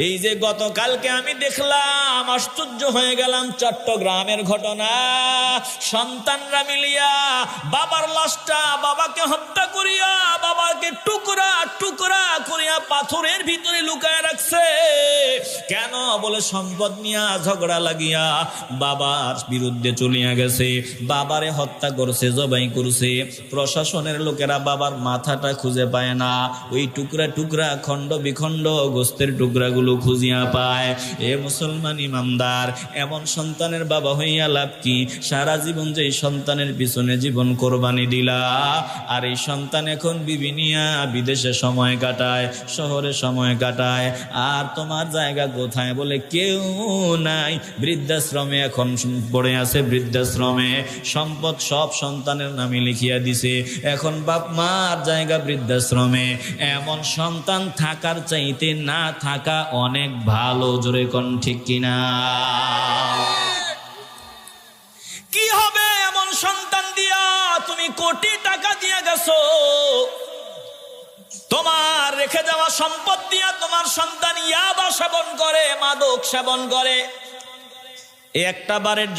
এই যে গতকালকে আমি দেখলাম, আশ্চর্য হয়ে গেলাম, চট্টগ্রামের ঘটনা। সন্তানরা মিলিয়া বাবার লাশটা, বাবাকে হত্যা করিয়া, বাবাকে টুকরা টুকরা করিয়া পাথরের ভিতরে লুকায় রাখছে। কেন? বলে সম্পদ নিয়া ঝগড়া লাগিয়া বাবার বিরুদ্ধে চলিয়া গেছে, বাবারে হত্যা করছে, জবাই করছে। প্রশাসনের লোকেরা বাবার মাথাটা খুঁজে পায় না, ওই টুকরা টুকরা খণ্ড বিখণ্ড গোস্তের টুকরাগুলো খুঁজিয়া পায়। এ মুসলমান ইমানদার, এমন সন্তানের বাবা হইয়া লাভ কি? সারা জীবন যে সন্তানের পিছনে জীবন কোরবানি দিলা, আর এই সন্তান এখন বিবি নিয়া বিদেশে সময় কাটায়, শহরে সময় কাটায়, আর তোমার জায়গা কোথায়? বলে কেউ নাই, বৃদ্ধাশ্রমে এখন পড়ে আছে, বৃদ্ধাশ্রমে। সম্পদ সব সন্তানের নামে লিখিয়া দিছে, এখন বাপ মার জায়গা বৃদ্ধাশ্রমে। এমন সন্তান থাকার চাইতে না থাকা অনেক ভালো। জোরে কোন ঠিক কিনা? কি হবে এমন সন্তান দিয়া? তুমি কোটি টাকা দিয়া গেছো, তোমার রেখে যাওয়া সম্পদ দিয়া তোমার সন্তান ইয়াবা সেবন করে, মাদক সেবন করে। একটা বারের জন্য